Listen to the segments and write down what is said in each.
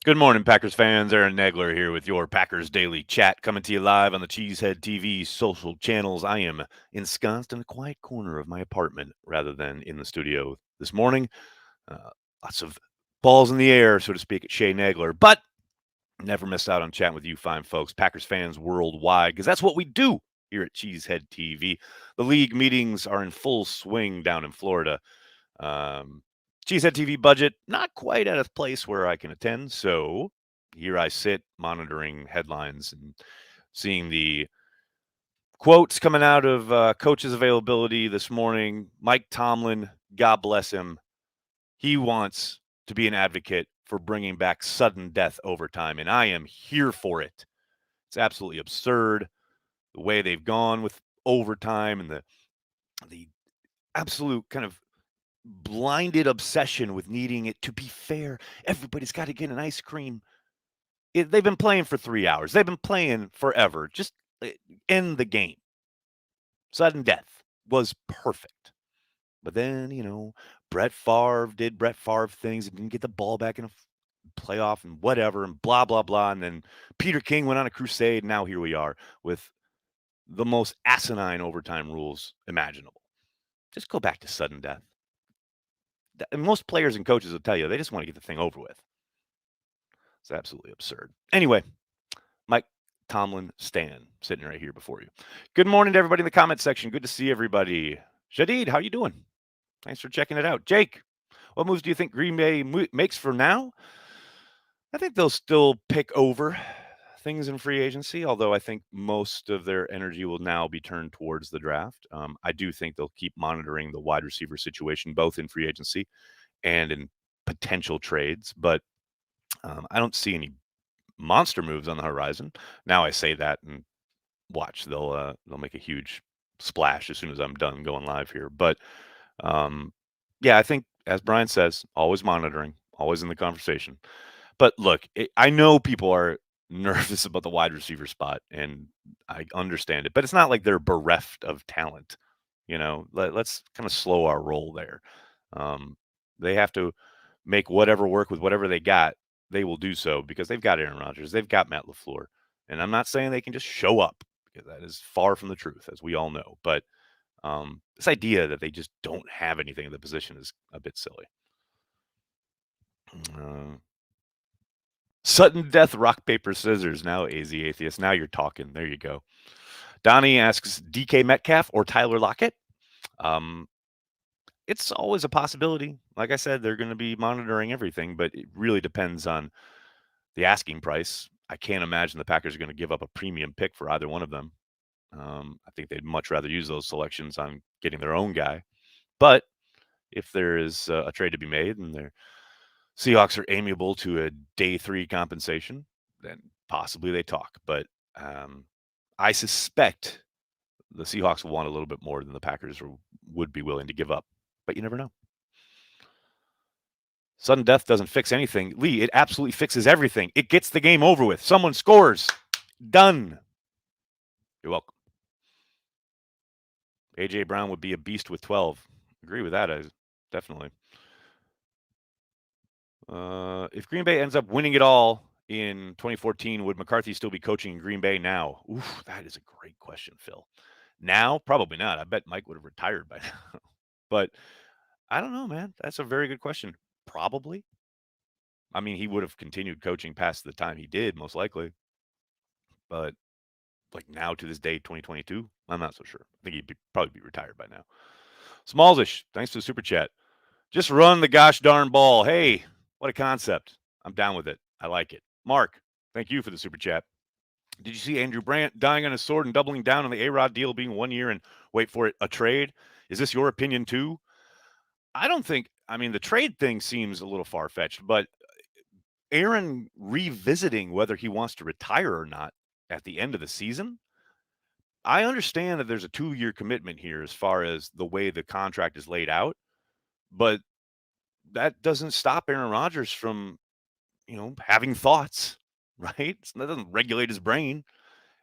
Good morning, Packers fans. Aaron Nagler here with your Packers Daily Chat, coming to you live on the Cheesehead TV social channels. I am ensconced in a quiet corner of my apartment rather than in the studio this morning. Uh, Lots of balls in the air, so to speak, at Shea Nagler, but never miss out on chatting with you fine folks, Packers fans worldwide, because that's what we do here at Cheesehead TV. The league meetings are in full swing down in Florida. Um, Cheesehead TV budget, not quite at a place where I can attend. So here I sit monitoring headlines and seeing the quotes coming out of coaches' availability this morning. Mike Tomlin, God bless him, he wants to be an advocate for bringing back sudden death overtime, and I am here for it. It's absolutely absurd the way they've gone with overtime and the absolute kind of blinded obsession with needing it to be fair. Everybody's got to get an ice cream. They've been playing for 3 hours. They've been playing forever. Just end the game. Sudden death was perfect. But then, Brett Favre did Brett Favre things and didn't get the ball back in a playoff and whatever and blah, blah, blah. And then Peter King went on a crusade. Now here we are with the most asinine overtime rules imaginable. Just go back to sudden death. And most players and coaches will tell you they just want to get the thing over with. It's absolutely absurd. Anyway, Mike Tomlin Stan sitting right here before you. Good morning to everybody in the comment section. Good to see everybody. Shadid, how you doing? Thanks for checking it out. Jake, what moves do you think Green Bay makes for now? I think they'll still pick over things in free agency, although I think most of their energy will now be turned towards the draft. I do think they'll keep monitoring the wide receiver situation, both in free agency and in potential trades, but I don't see any monster moves on the horizon. Now I say that and watch they'll make a huge splash as soon as I'm done going live here. But yeah, I think as Brian says, always monitoring, always in the conversation. But look, I know people are nervous about the wide receiver spot, and I understand it. But it's not like they're bereft of talent. Let's kind of slow our roll there. Um, they have to make whatever work with whatever they got. They will do so because they've got Aaron Rodgers, they've got Matt LaFleur, and I'm not saying they can just show up because that is far from the truth, as we all know. But this idea that they just don't have anything in the position is a bit silly. Uh, Sudden death, rock, paper, scissors. Now, AZ Atheist. Now you're talking. There you go. Donnie asks DK Metcalf or Tyler Lockett. Um, it's always a possibility. Like I said, they're going to be monitoring everything, but it really depends on the asking price. I can't imagine the Packers are going to give up a premium pick for either one of them. I think they'd much rather use those selections on getting their own guy. But if there is a trade to be made and the Seahawks are amiable to a day 3 compensation, then possibly they talk. But I suspect the Seahawks will want a little bit more than the Packers would be willing to give up. But you never know. Sudden death doesn't fix anything. Lee, it absolutely fixes everything. It gets the game over with. Someone scores. Done. You're welcome. A.J. Brown would be a beast with 12. Agree with that, definitely. If Green Bay ends up winning it all in 2014, would McCarthy still be coaching in Green Bay now? Oof, that is a great question, Phil. Now, probably not. I bet Mike would have retired by now. But I don't know, man. That's a very good question. Probably. I mean, he would have continued coaching past the time he did, most likely. But like now to this day, 2022, I'm not so sure. I think probably be retired by now. Smallsish, thanks for the super chat. Just run the gosh darn ball. Hey, what a concept. I'm down with it. I like it. Mark, thank you for the super chat. Did you see Andrew Brandt dying on his sword and doubling down on the A-Rod deal being 1 year and wait for it, a trade? Is this your opinion too? I don't think, I mean, the trade thing seems a little far-fetched, but Aaron revisiting whether he wants to retire or not at the end of the season, I understand that there's a 2-year commitment here as far as the way the contract is laid out, but that doesn't stop Aaron Rodgers from, having thoughts, right? That doesn't regulate his brain.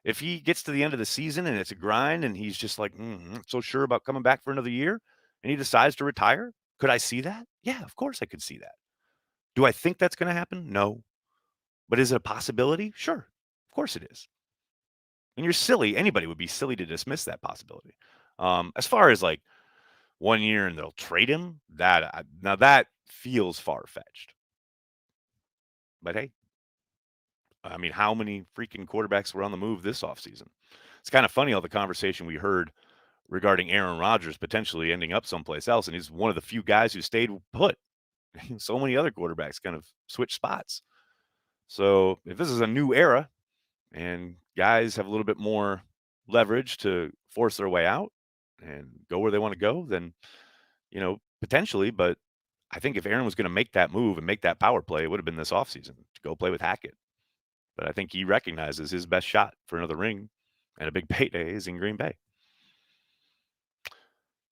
If he gets to the end of the season and it's a grind and he's just like, not so sure about coming back for another year and he decides to retire, could I see that? Yeah, of course I could see that. Do I think that's going to happen? No. But is it a possibility? Sure. Of course it is. And you're silly. Anybody would be silly to dismiss that possibility. As far as like 1 year and they'll trade him, now that feels far fetched. But hey, I mean, how many freaking quarterbacks were on the move this offseason? It's kind of funny all the conversation we heard regarding Aaron Rodgers potentially ending up someplace else, and he's one of the few guys who stayed put. So many other quarterbacks kind of switch spots. So if this is a new era and guys have a little bit more leverage to force their way out and go where they want to go, then potentially. But I think if Aaron was going to make that move and make that power play, it would have been this offseason to go play with Hackett. But I think he recognizes his best shot for another ring and a big payday is in Green Bay.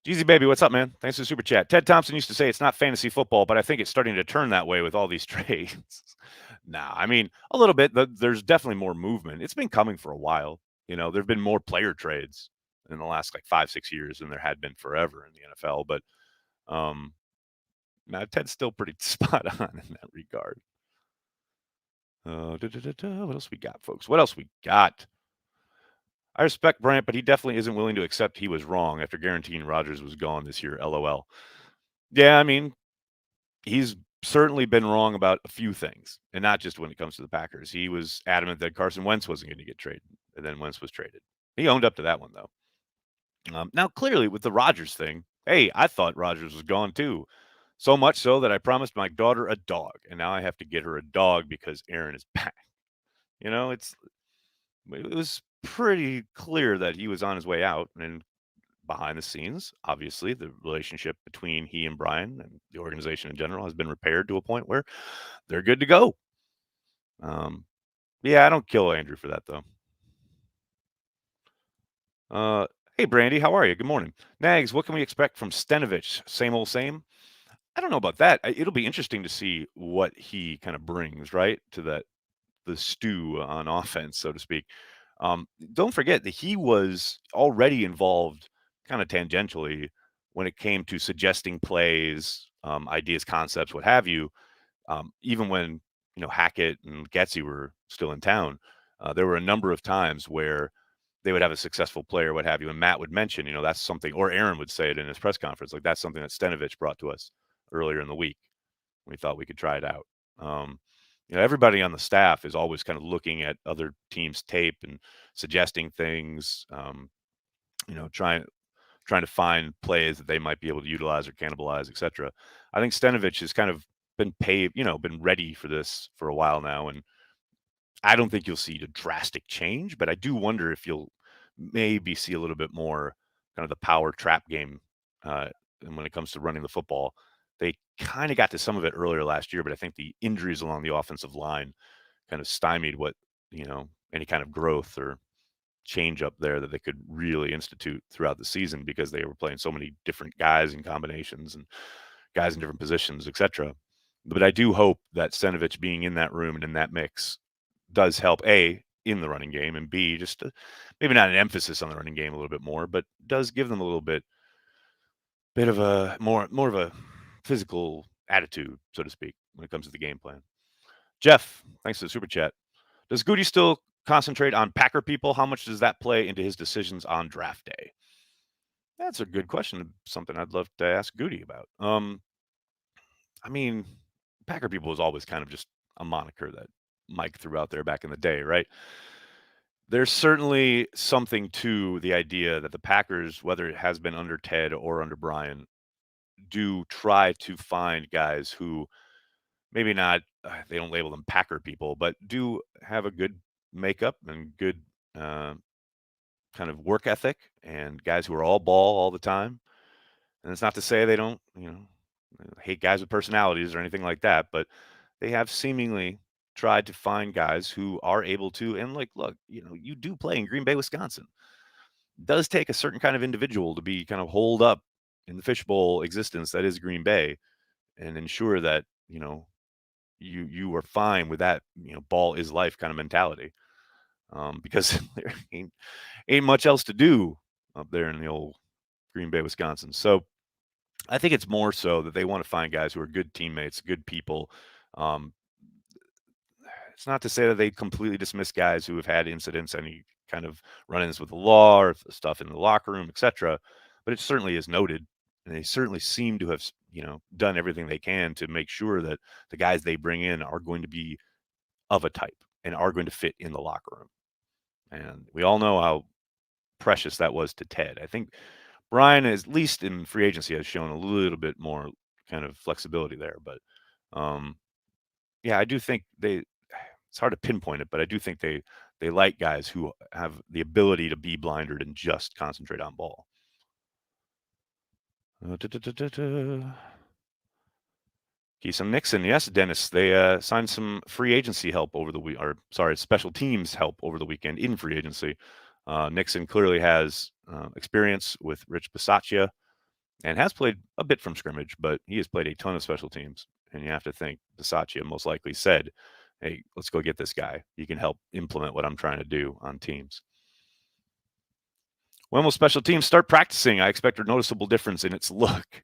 Jeezy Baby, what's up, man? Thanks for the super chat. Ted Thompson used to say it's not fantasy football, but I think it's starting to turn that way with all these trades. Nah, I mean, a little bit. There's definitely more movement. It's been coming for a while. There have been more player trades in the last like 5-6 years than there had been forever in the NFL. But now Ted's still pretty spot on in that regard. What else we got, folks? What else we got? I respect Bryant, but he definitely isn't willing to accept he was wrong after guaranteeing Rodgers was gone this year. LOL. Yeah, I mean, he's certainly been wrong about a few things, and not just when it comes to the Packers. He was adamant that Carson Wentz wasn't going to get traded, and then Wentz was traded. He owned up to that one, though. Now, clearly, with the Rodgers thing, hey, I thought Rodgers was gone too. So much so that I promised my daughter a dog, and now I have to get her a dog because Aaron is back. It was pretty clear that he was on his way out, and behind the scenes, obviously, the relationship between he and Brian and the organization in general has been repaired to a point where they're good to go. Yeah, I don't kill Andrew for that though. Hey Brandy, how are you? Good morning. Nags, what can we expect from Stenovich? Same old same? I don't know about that. It'll be interesting to see what he kind of brings, right, to the stew on offense, so to speak. Don't forget that he was already involved kind of tangentially when it came to suggesting plays, ideas, concepts, what have you. Even when Hackett and Getsy were still in town, there were a number of times where they would have a successful player, what have you, and Matt would mention, that's something, or Aaron would say it in his press conference, like that's something that Stenovich brought to us earlier in the week. We thought we could try it out. Everybody on the staff is always kind of looking at other teams' tape and suggesting things. Trying to find plays that they might be able to utilize or cannibalize, etc. I think Stenovich has kind of been been ready for this for a while now, and I don't think you'll see a drastic change, but I do wonder if you'll maybe see a little bit more kind of the power trap game, and when it comes to running the football. They kind of got to some of it earlier last year, but I think the injuries along the offensive line kind of stymied any kind of growth or change up there that they could really institute throughout the season because they were playing so many different guys and combinations and guys in different positions, etc. But I do hope that Stenovich being in that room and in that mix does help A, in the running game, and B, just maybe not an emphasis on the running game a little bit more, but does give them a little bit of a more of a physical attitude, so to speak, when it comes to the game plan. Jeff, thanks for the super chat. Does Goody still concentrate on Packer people? How much does that play into his decisions on draft day? That's a good question. Something I'd love to ask Goody about. I mean, Packer people was always kind of just a moniker that Mike threw out there back in the day, right? There's certainly something to the idea that the Packers, whether it has been under Ted or under Brian, do try to find guys who maybe not, they don't label them Packer people, but do have a good makeup and good kind of work ethic and guys who are all ball all the time. And it's not to say they don't, hate guys with personalities or anything like that, but they have seemingly tried to find guys who are able to, and like, look, you do play in Green Bay, Wisconsin. It does take a certain kind of individual to be kind of holed up in the fishbowl existence that is Green Bay and ensure that, you are fine with that, ball is life kind of mentality. Because there ain't much else to do up there in the old Green Bay, Wisconsin. So I think it's more so that they want to find guys who are good teammates, good people. Um, it's not to say that they completely dismiss guys who have had incidents, any kind of run-ins with the law or stuff in the locker room, etc. But it certainly is noted, and they certainly seem to have, done everything they can to make sure that the guys they bring in are going to be of a type and are going to fit in the locker room. And we all know how precious that was to Ted. I think Brian, at least in free agency, has shown a little bit more kind of flexibility there. But um, yeah, I do think they. It's hard to pinpoint it, but I do think they like guys who have the ability to be blinded and just concentrate on ball. Da, da, da, da, da. Keesum Nixon, yes, Dennis. They signed some free agency help over the week, or sorry, special teams help over the weekend in free agency. Nixon clearly has experience with Rich Bisaccia and has played a bit from scrimmage, but he has played a ton of special teams. And you have to think Bisaccia most likely said, "Hey, let's go get this guy. He can help implement what I'm trying to do on teams." When will special teams start practicing? I expect a noticeable difference in its look.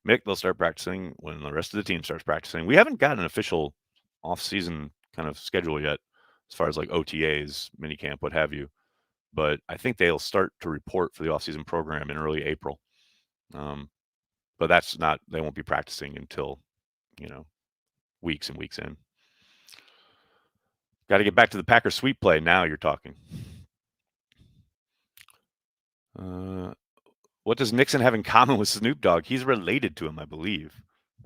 Mick, they'll start practicing when the rest of the team starts practicing. We haven't got an official off-season kind of schedule yet, as far as like OTAs, minicamp, what have you. But I think they'll start to report for the off-season program in early April. But that's not. They won't be practicing until, you know, weeks and weeks in. Got to get back to the Packers sweep play. Now you're talking. What does Nixon have in common with Snoop Dogg? He's related to him, I believe.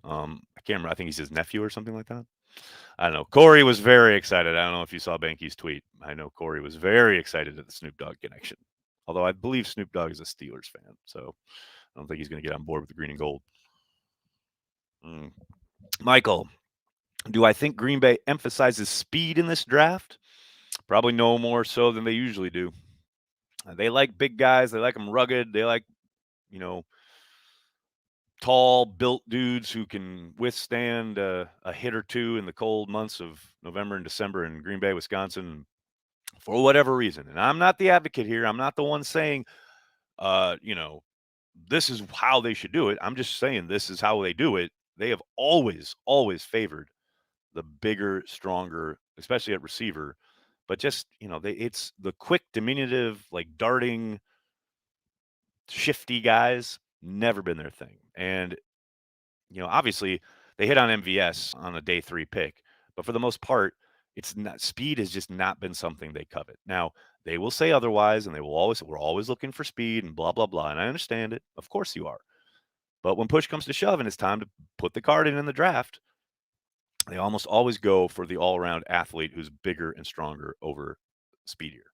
I can't remember. I think he's his nephew or something like that. I don't know. Corey was very excited. I don't know if you saw Banky's tweet. I know Corey was very excited at the Snoop Dogg connection. Although I believe Snoop Dogg is a Steelers fan, so I don't think he's going to get on board with the green and gold. Michael, do I think Green Bay emphasizes speed in this draft? Probably no more so than they usually do. They like big guys. They like them rugged. They like, you know, tall, built dudes who can withstand a hit or two in the cold months of November and December in Green Bay, Wisconsin, for whatever reason. And I'm not the advocate here. I'm not the one saying, you know, this is how they should do it. I'm just saying this is how they do it. They have always, always favored the bigger, stronger, especially at receiver. But just, it's the quick, diminutive, like darting, shifty guys, never been their thing. And obviously they hit on MVS on a day 3 pick, but for the most part, it's not speed has just not been something they covet. Now, they will say otherwise and we're always looking for speed and blah blah blah, and I understand it. Of course you are. But when push comes to shove and it's time to put the card in the draft, they almost always go for the all-around athlete who's bigger and stronger over speedier.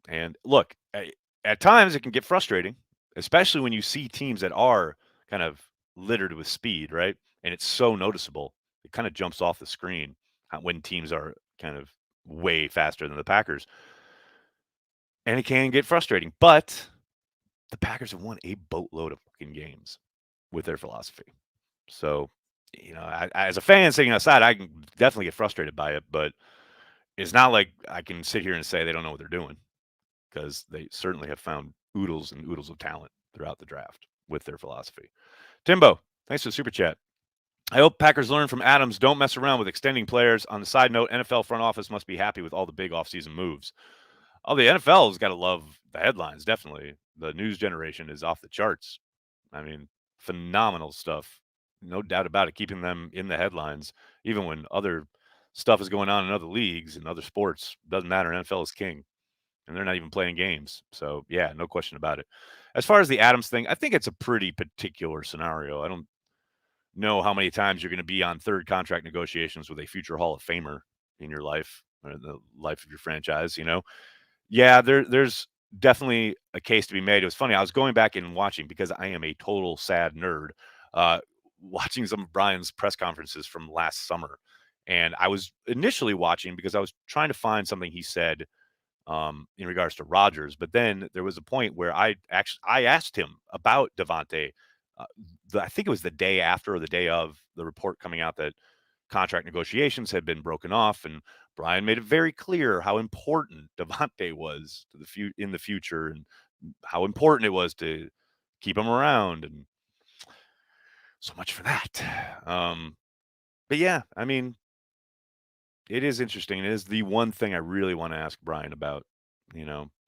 And look, at times it can get frustrating, especially when you see teams that are kind of littered with speed, right? And it's so noticeable. It kind of jumps off the screen when teams are kind of way faster than the Packers. And it can get frustrating. But the Packers have won a boatload of fucking games with their philosophy. So, as a fan sitting outside, I can definitely get frustrated by it. But it's not like I can sit here and say they don't know what they're doing, because they certainly have found oodles and oodles of talent throughout the draft with their philosophy. Timbo, thanks for the super chat. I hope Packers learn from Adams. Don't mess around with extending players. On the side note, NFL front office must be happy with all the big offseason moves. Oh, the NFL's got to love the headlines, definitely. The news generation is off the charts. I mean, phenomenal stuff. No doubt about it, keeping them in the headlines, even when other stuff is going on in other leagues and other sports. Doesn't matter. NFL is king. And they're not even playing games. So, yeah, no question about it. As far as the Adams thing, I think it's a pretty particular scenario. I don't know how many times you're going to be on third contract negotiations with a future Hall of Famer in your life or the life of your franchise, Yeah, there's definitely a case to be made. It was funny. I was going back and watching, because I am a total sad nerd, watching some of Brian's press conferences from last summer. And I was initially watching because I was trying to find something he said in regards to Rodgers. But then there was a point where I asked him about Davante. I think it was the day after or the day of the report coming out that contract negotiations had been broken off, and Brian made it very clear how important Davante was to in the future, and how important it was to keep him around, and so much for that. But yeah, I mean, It is interesting. It is the one thing I really want to ask Brian about,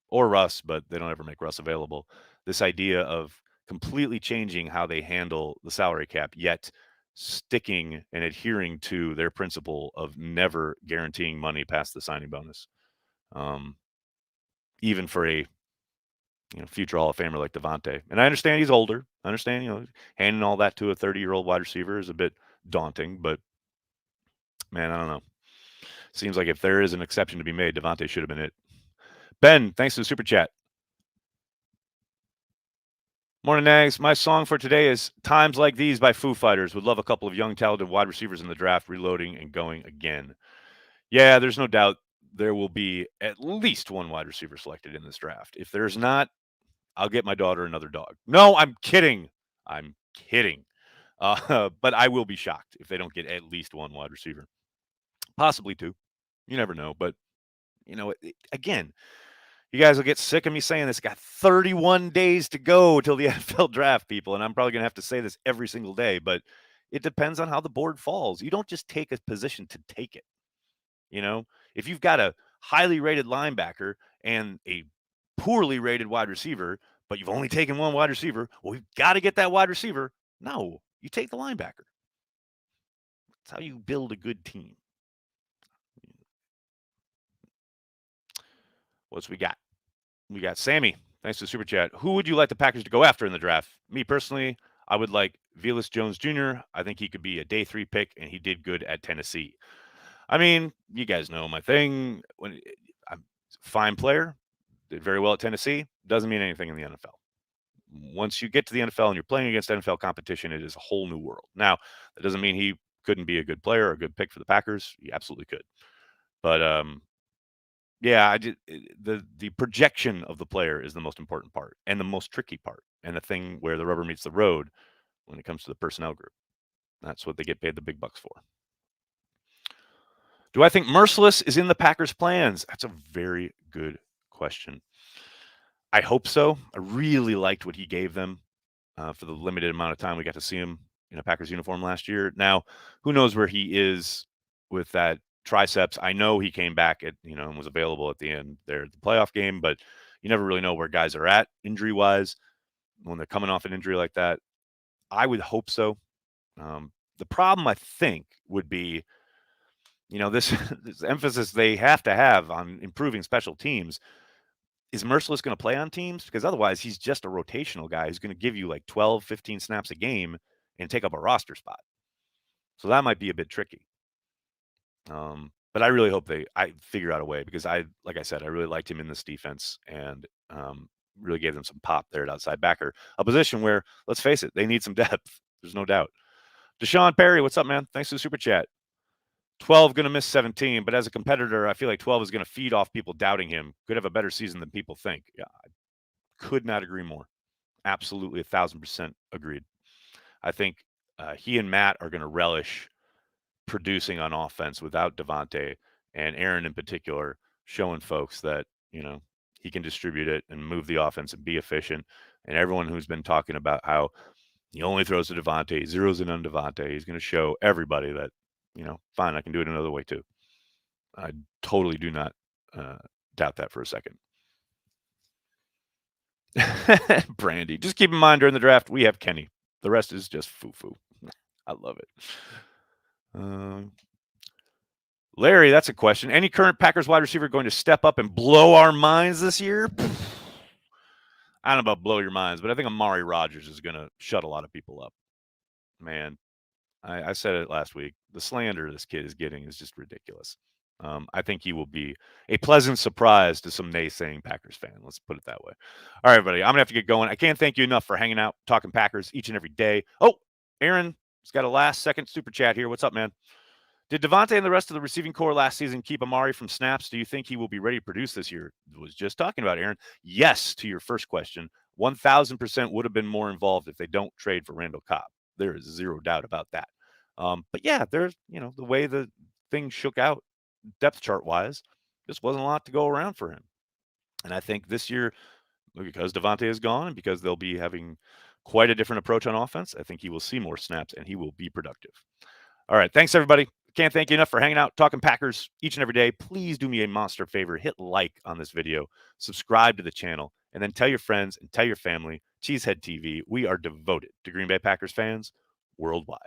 or Russ, but they don't ever make Russ available. This idea of completely changing how they handle the salary cap, yet sticking and adhering to their principle of never guaranteeing money past the signing bonus, um, even for a future Hall of Famer like Davante. And I understand he's older. I understand handing all that to a 30-year-old wide receiver is a bit daunting, but man, I don't know. Seems like if there is an exception to be made, Davante should have been it. Ben, thanks for the super chat. Morning, Nags. My song for today is Times Like These by Foo Fighters. Would love a couple of young, talented wide receivers in the draft, reloading and going again. Yeah, there's no doubt there will be at least one wide receiver selected in this draft. If there's not, I'll get my daughter another dog. No, I'm kidding. I'm kidding. But I will be shocked if they don't get at least one wide receiver. Possibly two. You never know. But, again, you guys will get sick of me saying this. Got 31 days to go till the NFL draft, people. And I'm probably going to have to say this every single day, but it depends on how the board falls. You don't just take a position to take it. If you've got a highly rated linebacker and a poorly rated wide receiver, but you've only taken one wide receiver, well, we've got to get that wide receiver. No, you take the linebacker. That's how you build a good team. What's we got? We got Sammy. Thanks for the super chat. Who would you like the Packers to go after in the draft? Me personally, I would like Velus Jones Jr. I think he could be a day 3 pick, and he did good at Tennessee. I mean, you guys know my thing. When I'm a fine player, did very well at Tennessee, doesn't mean anything in the NFL. Once you get to the NFL and you're playing against NFL competition, it is a whole new world. Now, that doesn't mean he couldn't be a good player or a good pick for the Packers. He absolutely could. But yeah, the projection of the player is the most important part and the most tricky part, and the thing where the rubber meets the road when it comes to the personnel group. That's what they get paid the big bucks for. Do I think Merciless is in the Packers' plans? That's a very good question. I hope so. I really liked what he gave them for the limited amount of time we got to see him in a Packers uniform last year. Now, who knows where he is with that triceps? I know he came back and was available at the end there at the playoff game, but you never really know where guys are at injury-wise when they're coming off an injury like that. I would hope so. The problem, I think, would be this this emphasis they have to have on improving special teams. Is Merciless going to play on teams? Because otherwise he's just a rotational guy who's going to give you like 12, 15 snaps a game and take up a roster spot. So that might be a bit tricky. But I really hope I figure out a way, because like I said, I really liked him in this defense and really gave them some pop there at outside backer, a position where, let's face it, they need some depth. There's no doubt. Deshaun Perry, what's up, man? Thanks for the super chat. 12 going to miss 17, but as a competitor, I feel like 12 is going to feed off people doubting him. Could have a better season than people think. Yeah, I could not agree more. Absolutely 1,000% agreed. I think he and Matt are going to relish producing on offense without Davante, and Aaron in particular showing folks that, he can distribute it and move the offense and be efficient. And everyone who's been talking about how he only throws to Davante, zeroes in on Davante, he's going to show everybody that, fine, I can do it another way too. I totally do not doubt that for a second. Brandy, just keep in mind during the draft, we have Kenny. The rest is just foo-foo. I love it. Larry, that's a question. Any current Packers wide receiver going to step up and blow our minds this year? I don't know about blow your minds, but I think Amari Rodgers is going to shut a lot of people up. Man, I said it last week. The slander this kid is getting is just ridiculous. I think he will be a pleasant surprise to some naysaying Packers fan. Let's put it that way. All right, everybody. I'm going to have to get going. I can't thank you enough for hanging out, talking Packers each and every day. Oh, Aaron has got a last-second super chat here. What's up, man? Did Davante and the rest of the receiving core last season keep Amari from snaps? Do you think he will be ready to produce this year? I was just talking about, Aaron. Yes, to your first question. 1,000% would have been more involved if they don't trade for Randall Cobb. There is zero doubt about that. But yeah, there's, the way the thing shook out depth chart wise, just wasn't a lot to go around for him. And I think this year, because Davante is gone and because they'll be having quite a different approach on offense, I think he will see more snaps and he will be productive. All right. Thanks, everybody. Can't thank you enough for hanging out, talking Packers each and every day. Please do me a monster favor. Hit like on this video, subscribe to the channel, and then tell your friends and tell your family. Cheesehead TV, we are devoted to Green Bay Packers fans worldwide.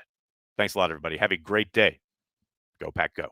Thanks a lot, everybody. Have a great day. Go Pack Go.